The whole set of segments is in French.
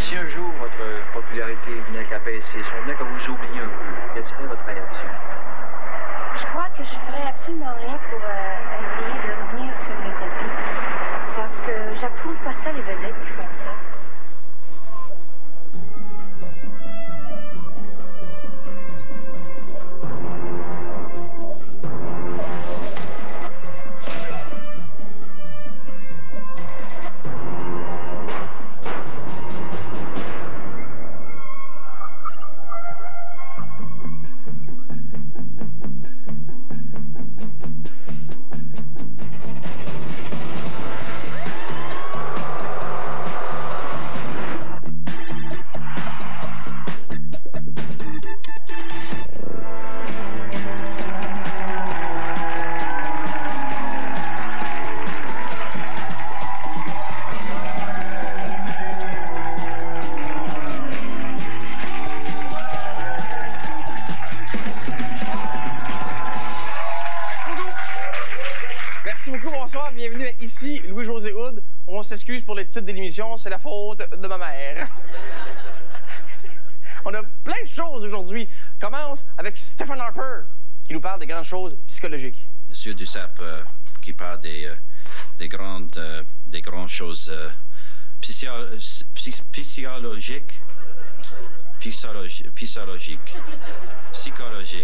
Si un jour votre popularité venait qu'à baisser, si on venait que vous oubliez un peu, quelle serait votre réaction? Je crois que je ferais absolument rien pour essayer de revenir sur le tapis. Parce que j'approuve pas ça, les vedettes qui font ça. Bienvenue à Ici, Louis-José Hood. On s'excuse pour le titre de l'émission, c'est la faute de ma mère. On a plein de choses aujourd'hui. On commence avec Stephen Harper, qui nous parle des grandes choses psychologiques. Monsieur Duceppe, qui parle des grandes choses psychologiques.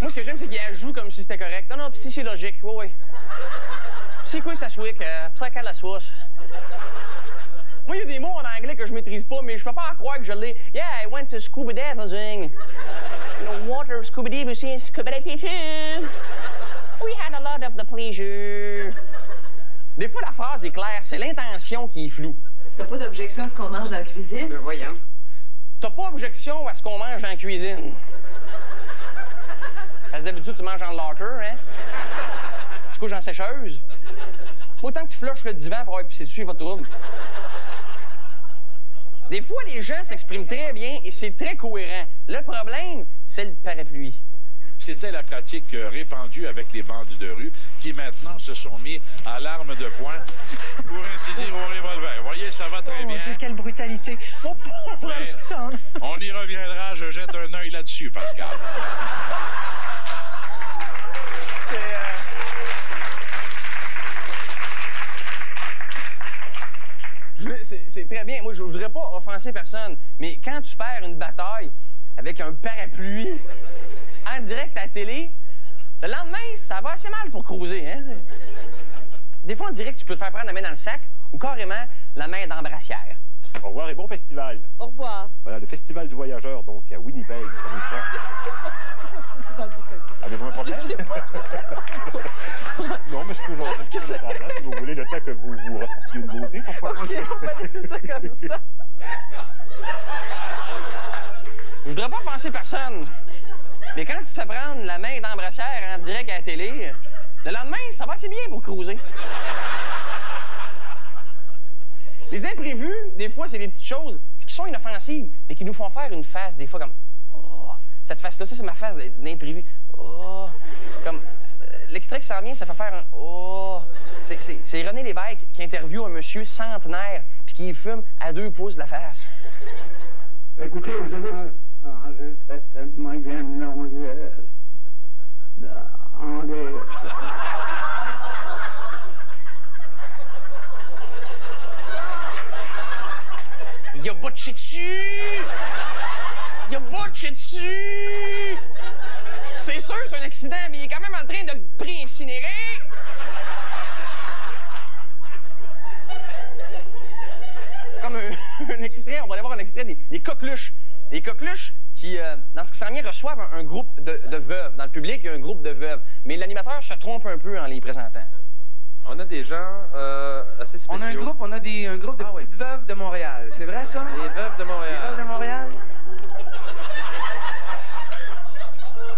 Moi, ce que j'aime, c'est qu'il ajoute comme si c'était correct. Non, non, psychologique, oui. C'est quoi ça swik? Plaque à la sauce. Moi, il y a des mots en anglais que je maîtrise pas, mais je fais pas à croire que je l'ai. Yeah, I went to scuba diving. You know, water, scuba diving, scuba diving. We had a lot of the pleasure. Des fois, la phrase est claire, c'est l'intention qui est floue. T'as pas d'objection à ce qu'on mange dans la cuisine? Ben voyons. T'as pas objection à ce qu'on mange dans la cuisine? Parce que d'habitude, tu manges en locker, hein? Tu couches en sécheuse. Autant que tu flushes le divan pour avoir pissé dessus, pas de trouble. Des fois, les gens s'expriment très bien et c'est très cohérent. Le problème, c'est le parapluie. C'était la pratique répandue avec les bandes de rue qui maintenant se sont mis à l'arme de poing pour ainsi dire au revolver. Vous voyez, ça va très bien. Oh mon Dieu, quelle brutalité. Mon pauvre Alexandre. On y reviendra, je jette un œil là-dessus, Pascal. C'est très bien. Moi, je voudrais pas offenser personne, mais quand tu perds une bataille avec un parapluie en direct à la télé, le lendemain, ça va assez mal pour cruiser, hein? Des fois, on dirait que tu peux te faire prendre la main dans le sac ou carrément la main dans la brassière. Au revoir et bon festival. Au revoir. Voilà, le Festival du Voyageur, donc, à Winnipeg, sur l'histoire. Avez-vous un problème? Non, mais je peux jouer si vous voulez, le temps que vous vous refassiez une beauté. Pourquoi pas? OK, on va laisser ça comme ça. Je voudrais pas offenser personne, mais quand tu te fais prendre la main dans la brassière en direct à la télé, le lendemain, ça va assez bien pour cruiser. Les imprévus, des fois, c'est des petites choses qui sont inoffensives, mais qui nous font faire une face, des fois, comme « Oh! » Cette face-là, ça, c'est ma face d'imprévu. « Oh! » Comme l'extrait qui s'en vient, ça fait faire un « Oh! » C'est René Lévesque qui interviewe un monsieur centenaire puis qui fume à 2 pouces de la face. Écoutez, vous avez... je très tellement que j'aime l'ongueur. Il a botché dessus! Il a botché dessus! C'est sûr, c'est un accident, mais il est quand même en train de le pré-incinérer! Comme un extrait, on va aller voir un extrait des coqueluches. Les coqueluches qui, dans ce qui s'en vient, reçoivent un groupe de veuves. Dans le public, il y a un groupe de veuves. Mais l'animateur se trompe un peu en les présentant. On a des gens assez spéciaux. On a un groupe de petites veuves de Montréal. C'est vrai, ça? Les veuves de Montréal. Les veuves de Montréal?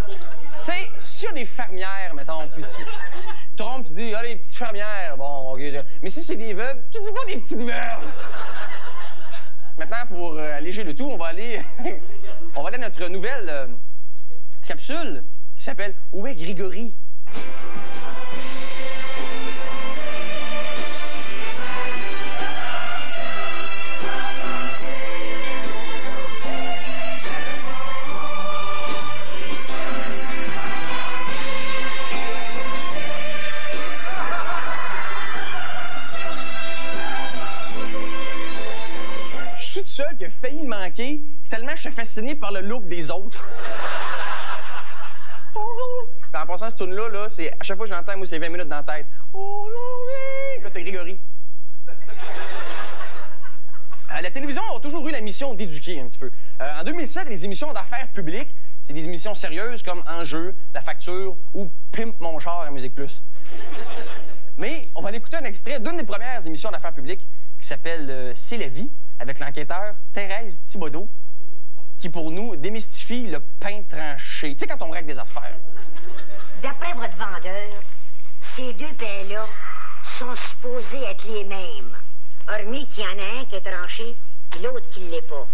Tu sais, s'il y a des fermières, mettons, puis tu te trompes, tu dis, ah, les petites fermières, bon, OK. Mais si c'est des veuves, tu dis pas des petites veuves! Maintenant, pour alléger le tout, on va aller à notre nouvelle capsule qui s'appelle « Où est Grégory? » failli le manquer tellement j'étais fasciné par le look des autres. En passant cette tune là, c'est à chaque fois que je l'entends, moi, c'est 20 minutes dans la tête. Là, t'as Grégory. La télévision a toujours eu la mission d'éduquer un petit peu. En 2007, les émissions d'affaires publiques, c'est des émissions sérieuses comme Enjeu, La Facture ou Pimp mon char à Musique Plus. Mais on va aller écouter un extrait d'une des premières émissions d'affaires publiques qui s'appelle C'est la vie, avec l'enquêteur Thérèse Thibodeau, qui pour nous démystifie le pain tranché. Tu sais, quand on règle des affaires. D'après votre vendeur, ces deux pains-là sont supposés être les mêmes. Hormis qu'il y en a un qui est tranché et l'autre qui ne l'est pas.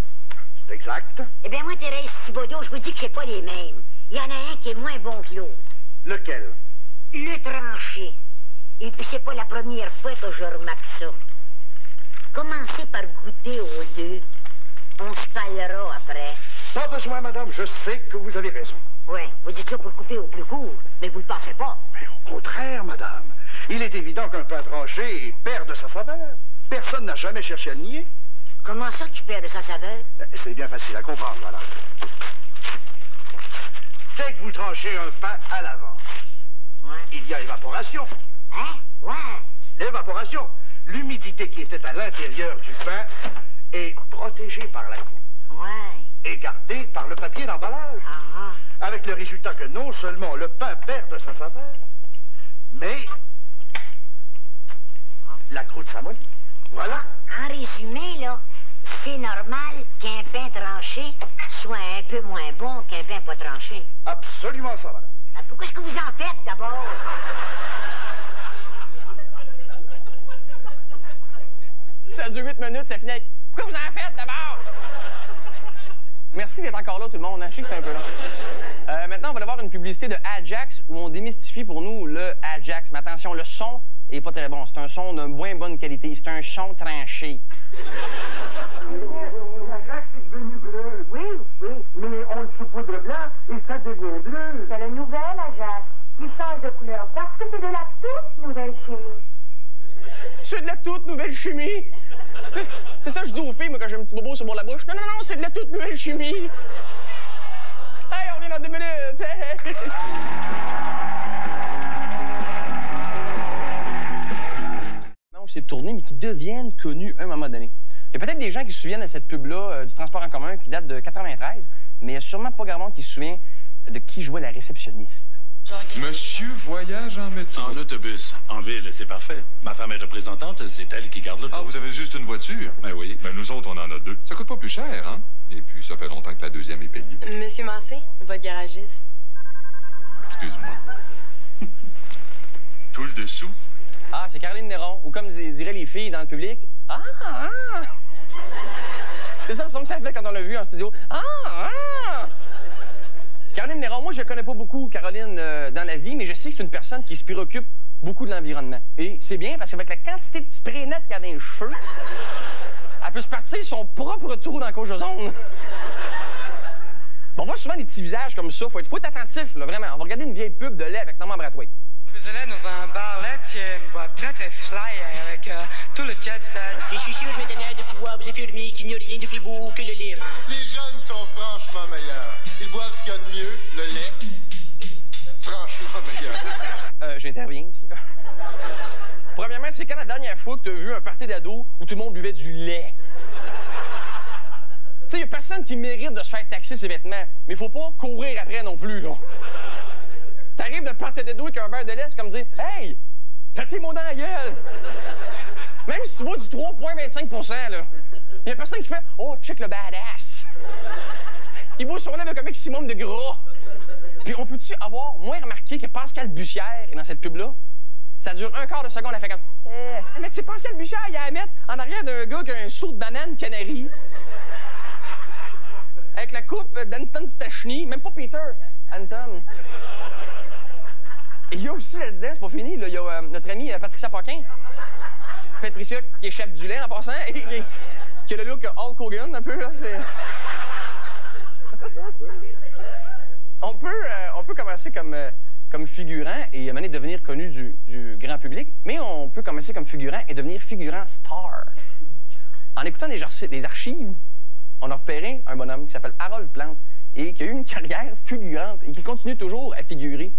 C'est exact. Eh bien, moi, Thérèse Thibodeau, je vous dis que c'est pas les mêmes. Il y en a un qui est moins bon que l'autre. Lequel? Le tranché. Et puis, c'est pas la première fois que je remarque ça. Commencez par goûter aux deux. On se parlera après. Pas besoin, madame. Je sais que vous avez raison. Oui, vous dites ça pour couper au plus court, mais vous le pensez pas. Mais au contraire, madame. Il est évident qu'un pain tranché perd de sa saveur. Personne n'a jamais cherché à le nier. Comment ça qu'il perd de sa saveur? C'est bien facile à comprendre, madame. Dès que vous tranchez un pain à l'avant, il y a évaporation. Hein? Ouais. L'évaporation. L'humidité qui était à l'intérieur du pain est protégée par la coupe. Ouais. Et gardée par le papier d'emballage. Ah. Avec le résultat que non seulement le pain perd de sa saveur, mais la croûte s'amollit. Voilà. En résumé, là, c'est normal qu'un pain tranché soit un peu moins bon qu'un pain pas tranché. Absolument ça, madame. Pourquoi est-ce que vous en faites, d'abord? Ça dure 8 minutes, ça finit avec « Pourquoi vous en faites, d'abord? » Merci d'être encore là, tout le monde. Hein? Je sais que c'est un peu long. Maintenant, on va aller voir une publicité de Ajax où on démystifie pour nous le Ajax. Mais attention, le son est pas très bon. C'est un son de moins bonne qualité. C'est un son tranché. L'Ajax est devenu bleu. Oui, oui. Mais on le saupoudre blanc et ça devient bleu. C'est le nouvel Ajax. Il change de couleur parce que c'est de la toute nouvelle chimie. C'est de la toute nouvelle chimie. C'est ça que je dis aux filles, moi, quand j'ai un petit bobo sur le bord de la bouche. Non, non, non, c'est de la toute nouvelle chimie. Hey, on revient dans 2 minutes. Hey. Où c'est tourné, mais qui deviennent connus à un moment donné. Il y a peut-être des gens qui se souviennent de cette pub-là du transport en commun qui date de 93, mais il n'y a sûrement pas grand monde qui se souvient de qui jouait la réceptionniste. Monsieur voyage en métro. En autobus. En ville, c'est parfait. Ma femme est représentante, c'est elle qui garde le Ah, vous avez juste une voiture? Ben oui. Ben nous autres, on en a 2. Ça coûte pas plus cher, hein? Et puis, ça fait longtemps que la deuxième est payée. Monsieur Massé, votre garagiste. Excuse-moi. Tout le dessous? Ah, c'est Caroline Néron, ou comme diraient les filles dans le public, « Ah, ah! » C'est ça le son que ça fait quand on l'a vu en studio. « Ah, ah! » Caroline Néron, moi, je ne connais pas beaucoup Caroline dans la vie, mais je sais que c'est une personne qui se préoccupe beaucoup de l'environnement. Et c'est bien parce qu'avec la quantité de spray net qu'elle a dans les cheveux, elle peut se partir son propre trou dans la couche d'ozone. On voit souvent des petits visages comme ça. Faut être attentif, là, vraiment. On va regarder une vieille pub de lait avec Norman Brathwaite. Je faisais dans un bar laitier, une boîte très très fly avec tout le jet set. Je suis sûr maintenant de pouvoir vous affirmer qu'il n'y a rien de plus beau que le lait. Les jeunes sont franchement meilleurs. Ils boivent ce qu'il y a de mieux, le lait. Franchement meilleur. J'interviens ici. Premièrement, c'est quand la dernière fois que tu as vu un party d'ados où tout le monde buvait du lait? Tu sais, il n'y a personne qui mérite de se faire taxer ses vêtements, mais il faut pas courir après non plus, là. T'arrives de partir des dos avec un verre de lait, c'est comme dire « Hey, pétez-moi dans la gueule! » Même si tu bois du 3,25 là, il y a personne qui fait « Oh, check le badass! » Il boit son lait avec un maximum de gras. Puis on peut-tu avoir moins remarqué que Pascal Bussière est dans cette pub-là? Ça dure un quart de seconde, elle fait comme « Mais c'est Pascal Bussière, il y a à mettre en arrière d'un gars qui a un saut de banane canari. » Avec la coupe d'Anton Stachny, même pas Peter, Anton. Et il y a aussi là-dedans, c'est pas fini, là, il y a notre amie Patricia Paquin. Patricia qui échappe du lait en passant, et qui a le look Hulk Hogan un peu, là, c'est... On peut commencer comme figurant et mener devenir connu du grand public, mais on peut commencer comme figurant et devenir figurant star. En écoutant des archives on a repéré un bonhomme qui s'appelle Harold Plante et qui a eu une carrière fulgurante et qui continue toujours à figurer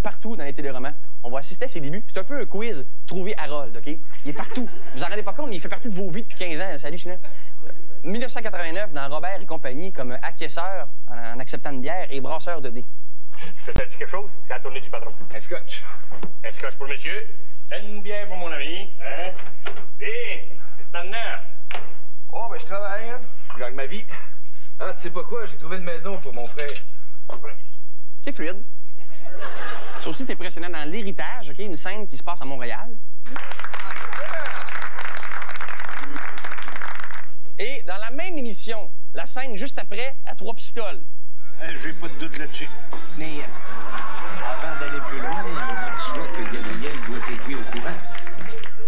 partout dans les téléromans. On va assister à ses débuts. C'est un peu un quiz. Trouver Harold, OK? Il est partout. Vous en rendez pas compte, mais il fait partie de vos vies depuis 15 ans. C'est hallucinant. 1989, dans Robert et compagnie, comme acquiesceur en acceptant une bière et brasseur de dés. Ça dit quelque chose? C'est la tournée du patron. Un scotch. Un scotch pour le monsieur. Une bière pour mon ami. Hein? Et c'est en dedans. Oh, ben je travaille, hein. Je gagne ma vie. Ah, tu sais pas quoi? J'ai trouvé une maison pour mon frère. C'est fluide. Ça aussi, c'est impressionnant dans l'héritage, OK? Une scène qui se passe à Montréal. Et dans la même émission, la scène juste après, à Trois Pistoles. J'ai pas de doute là-dessus. Mais avant d'aller plus loin, dis-toi que Gabriel doit être au courant.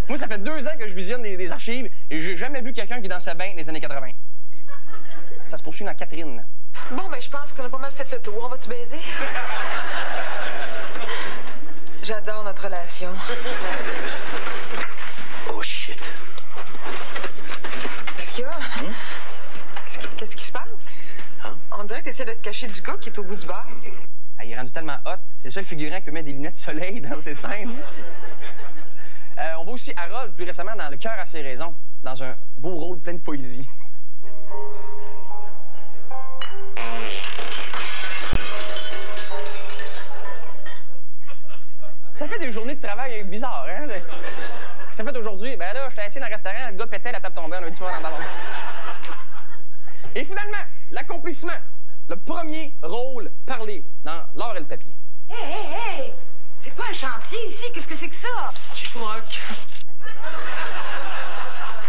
Moi, ça fait 2 ans que je visionne des archives et j'ai jamais vu quelqu'un qui dansait bien dans les années 80. Ça se poursuit dans Catherine. Bon, ben, je pense qu'on a pas mal fait le tour. On va-tu baiser? J'adore notre relation. Oh, shit. Qu'est-ce qu'il y a? Qu'est-ce qui se passe? Hein? On dirait que t'essaies de te cacher du gars qui est au bout du bar. Ah, il est rendu tellement hot. C'est le seul figurant qui peut mettre des lunettes de soleil dans ses scènes. On voit aussi Harold, plus récemment, dans Le cœur à ses raisons, dans un beau rôle plein de poésie. Ça fait des journées de travail bizarres, hein? Ça fait aujourd'hui, ben là, j'étais assis dans le restaurant, le gars pétait, la table tombée, on a dit soir dans le ballon. Et finalement, l'accomplissement. Le premier rôle parlé dans L'or et le papier. Hey! C'est pas un chantier ici, qu'est-ce que c'est que ça? J-Proc.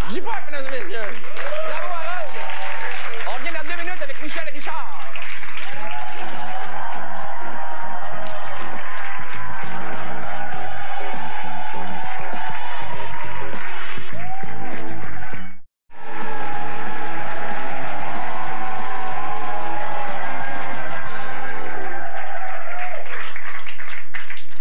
J-Proc, mesdames et messieurs. Bravo, Harold. On revient dans 2 minutes avec Michel Richard.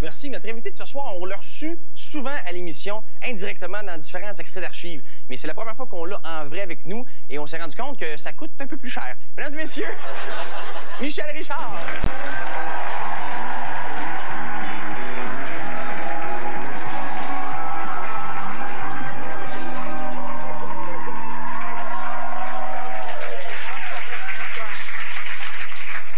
Merci. Notre invité de ce soir, on l'a reçu souvent à l'émission, indirectement dans différents extraits d'archives. Mais c'est la première fois qu'on l'a en vrai avec nous et on s'est rendu compte que ça coûte un peu plus cher. Mesdames et messieurs, Michel Richard.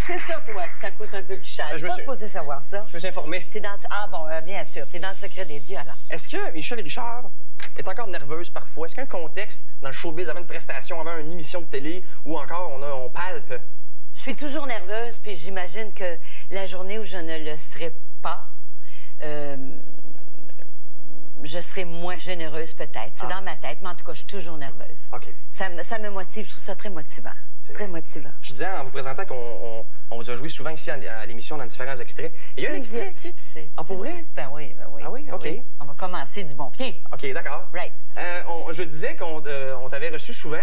C'est ça, toi, que ça coûte un peu plus cher. Je suis pas supposé savoir ça. Je me suis informé. T'es dans... Ah bon, bien sûr. T'es dans le secret des dieux, alors. Est-ce que Michel Richard est encore nerveuse parfois? Est-ce qu'il y a un contexte dans le showbiz avant une prestation, avant une émission de télé, ou encore on palpe? Je suis toujours nerveuse, puis j'imagine que la journée où je ne le serai pas, je serai moins généreuse peut-être. C'est dans ma tête, mais en tout cas, je suis toujours nerveuse. OK. Ça me motive. Je trouve ça très motivant. Très motivant. Je disais en vous présentant qu'on vous a joué souvent ici à l'émission dans différents extraits. Et il y a un extrait. Tu sais. Ah, pour vrai? Ben oui. Ah oui? OK. Oui. On va commencer du bon pied. OK, d'accord. Right. Je disais qu'on t'avait reçu souvent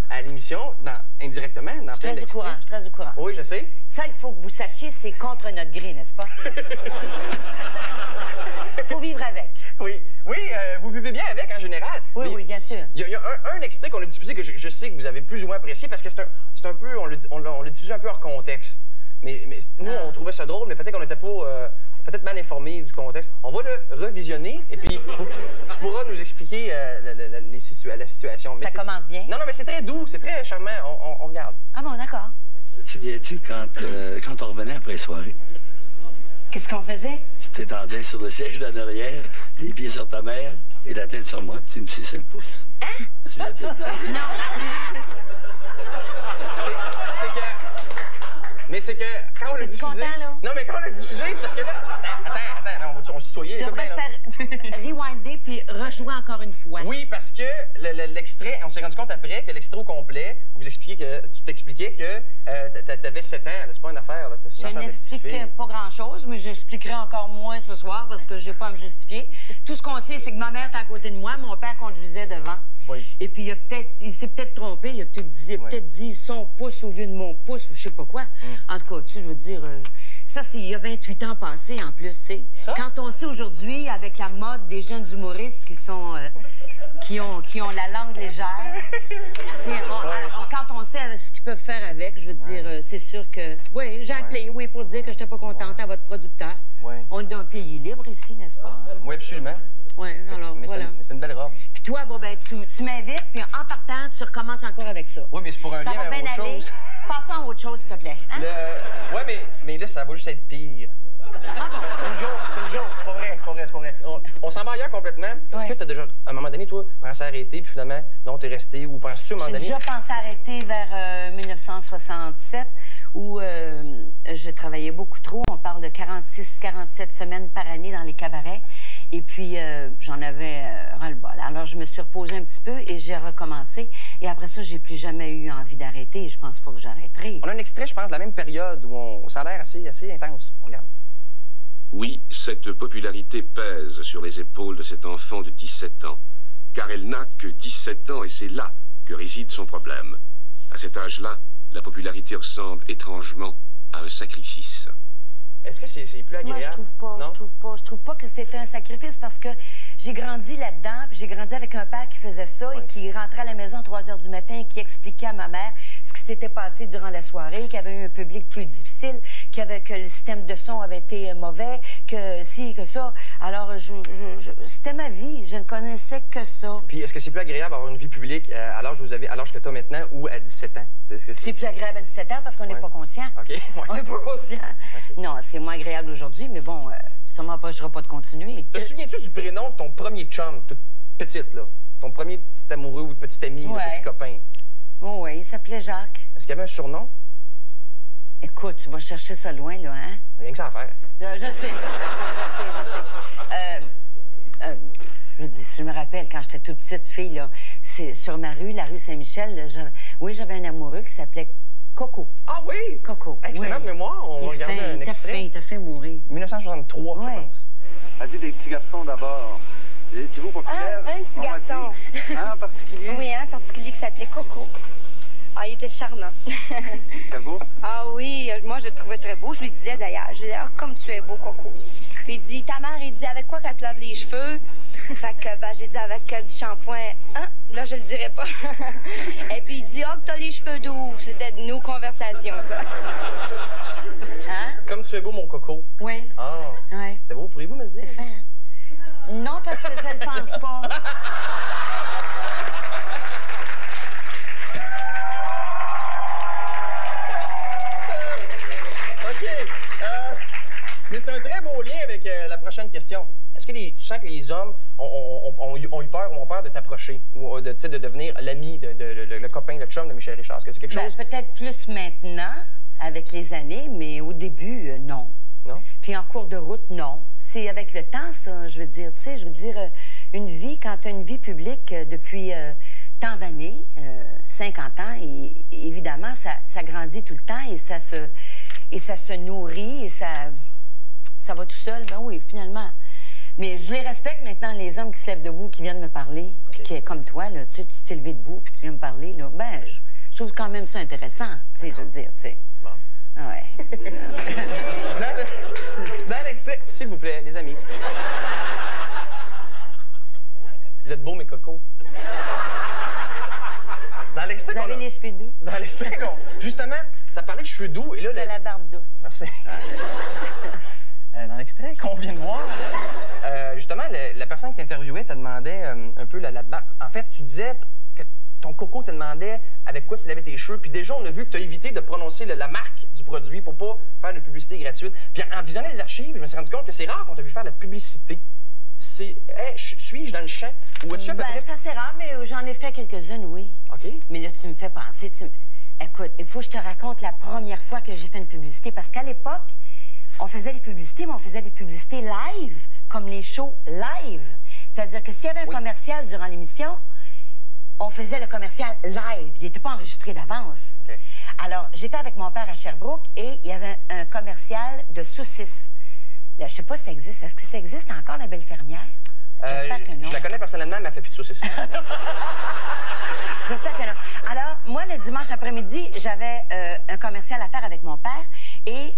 à l'émission, indirectement, dans plein d'extraits. Je suis très au courant. Oui, je sais. Ça, il faut que vous sachiez, c'est contre notre gré, n'est-ce pas? Il faut vivre avec. Oui, vous vivez bien avec en général. Oui, bien sûr. Il y a un extrait qu'on a diffusé que je sais que vous avez plus ou moins apprécié parce que c'est un peu, on l'a diffusé un peu hors contexte. Mais nous, on trouvait ça drôle, mais peut-être qu'on n'était pas peut-être mal informés du contexte. On va le revisionner et puis tu pourras nous expliquer la situation. Ça commence bien? Non, mais c'est très doux, c'est très charmant. On regarde. Ah bon, d'accord. Te souviens-tu quand on revenait après la soirée? Qu'est-ce qu'on faisait? Tu t'étendais sur le siège d'en arrière, les pieds sur ta mère et la tête sur moi. Tu me suçais le pouce. Hein? Tu te souviens de ça? Non. Mais c'est que quand on l'a diffusé... content, là? Non, mais quand on l'a diffusé, c'est parce que là... Attends, on se tutoyait. Tu devrais faire rewinder puis rejouer encore une fois. Oui, parce que l'extrait, on s'est rendu compte après que l'extrait au complet, tu t'expliquais que t'avais 7 ans. C'est pas une affaire, c'est une affaire de petite fille. Je n'expliquais pas grand-chose, mais j'expliquerai encore moins ce soir parce que j'ai pas à me justifier. Tout ce qu'on sait, c'est que ma mère était à côté de moi, mon père conduisait devant. Oui. Et puis il s'est peut-être trompé, il a peut-être dit son pouce au lieu de mon pouce ou je sais pas quoi. En tout cas, je veux dire, ça c'est il y a 28 ans passé en plus, tu sais. Quand on sait aujourd'hui avec la mode des jeunes humoristes qui ont la langue légère, quand on sait peuvent faire avec. Je veux dire, c'est sûr que... Oui, j'ai appelé, oui, pour dire que j'étais pas contente à votre producteur. Ouais. On est dans un pays libre ici, n'est-ce pas? Oui, absolument. Oui, alors, voilà. Mais c'est une belle robe. Puis toi, bon, ben, tu m'invites, puis en partant, tu recommences encore avec ça. Oui, mais c'est pour un lien à autre chose. Passons à autre chose, s'il te plaît. Hein? Oui, mais là, ça va juste être pire. Ah bon? C'est une joke, c'est pas vrai. On s'en va ailleurs complètement. Est-ce que t'as déjà, à un moment donné, toi, pensé arrêter, puis finalement, non, t'es resté, ou penses-tu à un moment donné? J'ai déjà pensé arrêter vers 1967, où je travaillais beaucoup trop. On parle de 46-47 semaines par année dans les cabarets. Et puis, j'en avais ras-le-bol. Alors, je me suis reposée un petit peu et j'ai recommencé. Et après ça, j'ai plus jamais eu envie d'arrêter et je pense pas que j'arrêterai. On a un extrait, je pense, de la même période où ça a l'air assez intense. On regarde. Oui, cette popularité pèse sur les épaules de cet enfant de 17 ans, car elle n'a que 17 ans et c'est là que réside son problème. À cet âge-là, la popularité ressemble étrangement à un sacrifice. Est-ce que c'est plus agréable? Moi, je trouve pas. Non? Je trouve pas que c'est un sacrifice parce que j'ai grandi là-dedans, puis j'ai grandi avec un père qui faisait ça et qui rentrait à la maison à 3 heures du matin et qui expliquait à ma mère ce qui s'était passé durant la soirée, qu'il y avait eu un public plus difficile, que le système de son avait été mauvais, que ci, que ça. Alors, c'était ma vie. Je ne connaissais que ça. Puis, est-ce que c'est plus agréable d'avoir une vie publique à l'âge que tu as maintenant ou à 17 ans? C'est plus agréable à 17 ans parce qu'on n'est pas conscient. OK. Ouais. On n'est pas conscient. Okay. Non, c'est moins agréable aujourd'hui, mais bon, ça ne m'empêchera pas de continuer. Te souviens-tu du prénom de ton premier chum, toute petite, là? Ton premier petit amoureux ou petit ami, petit copain? Oh, oui, il s'appelait Jacques. Est-ce qu'il y avait un surnom? Écoute, tu vas chercher ça loin, là, hein? Rien que ça à faire. Je sais. Je veux dire, si je me rappelle, quand j'étais toute petite fille, là, c'est sur ma rue, la rue Saint-Michel, j'avais un amoureux qui s'appelait Coco. Ah oui? Coco. Excellente mémoire. On regardait un extrait. T'as fait mourir. 1963, je pense. Elle dit des petits garçons d'abord. Étiez-vous populaire? Un petit garçon. Un en particulier? Oui, un en particulier qui s'appelait Coco. Ah, il était charmant. C'était beau? Ah oui, moi, je le trouvais très beau. Je lui disais d'ailleurs, je lui disais, comme tu es beau, Coco. Puis il dit, ta mère, il dit, avec quoi qu'elle te lave les cheveux? Fait que, j'ai dit, avec du shampoing. Hein? Là, je le dirais pas. Et puis il dit, oh, que t'as les cheveux doux. C'était nos conversations, ça. Hein? Comme tu es beau, mon Coco. Oui. Ah. Oui. C'est beau, pourriez-vous me le dire? C'est fin, hein? Non, parce que je ne pense pas. Mais c'est un très beau lien avec la prochaine question. Est-ce que tu sens que les hommes ont eu peur ou ont peur de t'approcher ou de devenir l'ami, le copain, le chum de Michel Richard? Est-ce que c'est quelque chose? Peut-être plus maintenant, avec les années, mais au début, non. Non? Puis en cours de route, non. C'est avec le temps, ça, je veux dire. Tu sais, une vie, quand tu as une vie publique depuis tant d'années, 50 ans, et évidemment, ça grandit tout le temps et ça se nourrit et ça va tout seul. Ben oui, finalement. Mais je les respecte maintenant, les hommes qui se lèvent debout, qui viennent me parler, puis qui, comme toi, là, tu t'es levé debout, puis tu viens me parler, là, ben, je trouve quand même ça intéressant, tu sais, je veux dire, tu sais. Bon. Ouais. Dans l'extrait, s'il vous plaît, les amis. Vous êtes beaux, mes cocos. Dans l'extrait, vous avez les cheveux doux. Dans l'extrait, justement, ça parlait de cheveux doux, et là... De la barbe douce. Merci. Dans l'extrait qu'on vient de voir, justement, la personne qui t'interviewait te demandait un peu la barbe. En fait, tu disais que ton Coco te demandait avec quoi tu lavais tes cheveux, puis déjà, on a vu que tu as évité de prononcer la marque du produit pour pas faire de publicité gratuite. Puis en visionnant les archives, je me suis rendu compte que c'est rare qu'on t'a vu faire de la publicité. Suis-je dans le champ? Ou as-tu à peu près... C'est assez rare, mais j'en ai fait quelques-unes, oui. OK. Mais là, tu me fais penser... Écoute, il faut que je te raconte la première fois que j'ai fait une publicité, parce qu'à l'époque, on faisait des publicités, mais on faisait des publicités live, comme les shows live. C'est-à-dire que s'il y avait un commercial durant l'émission, on faisait le commercial live. Il n'était pas enregistré d'avance. Okay. Alors, j'étais avec mon père à Sherbrooke et il y avait un commercial de saucisses. Là, je ne sais pas si ça existe. Est-ce que ça existe encore, la Belle Fermière? J'espère que non. Je la connais personnellement, mais elle ne fait plus de saucisses. J'espère que non. Alors, moi, le dimanche après-midi, j'avais un commercial à faire avec mon père et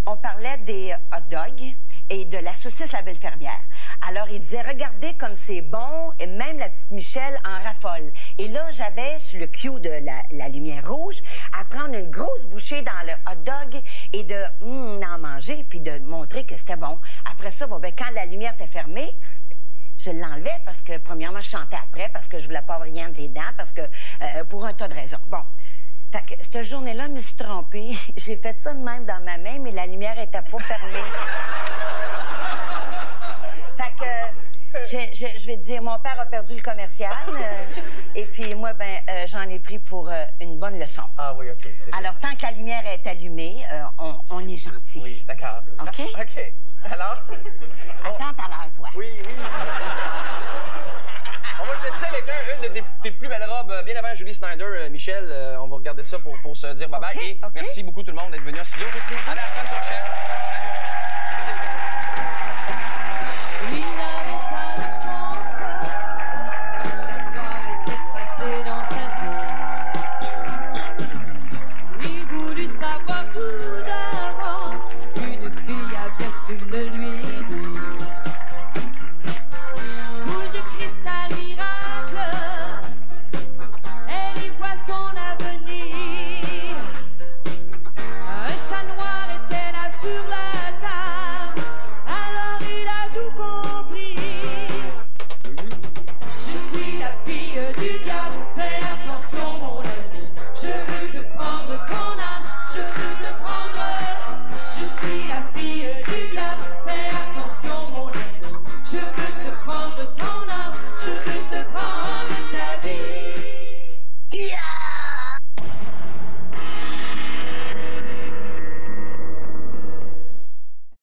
on parlait des hot dogs et de la saucisse La Belle Fermière. Alors, il disait, regardez comme c'est bon, et même la petite Michelle en raffole. Et là, j'avais, sur le cue de la lumière rouge, et de en manger, puis de montrer que c'était bon. Après ça, bon, ben, quand la lumière était fermée, je l'enlevais parce que, premièrement, je chantais après, parce que je voulais pas avoir rien des dents, parce que, pour un tas de raisons. Bon. Fait que, cette journée-là, je me suis trompée. J'ai fait ça de même dans ma main, mais la lumière était pas fermée. Fait que, je vais te dire, mon père a perdu le commercial, et puis moi, ben, j'en ai pris pour une bonne leçon. Ah oui, OK. Alors, tant que la lumière est allumée, on est gentil. Oui, d'accord. OK? OK. Alors? Attends à l'heure, toi. Oui. On va se laisser avec une de tes plus belles robes, bien avant Julie Snyder. Michel, on va regarder ça pour se dire bye-bye. OK, et OK. Merci beaucoup tout le monde d'être venu en studio. À la semaine prochaine. Salut.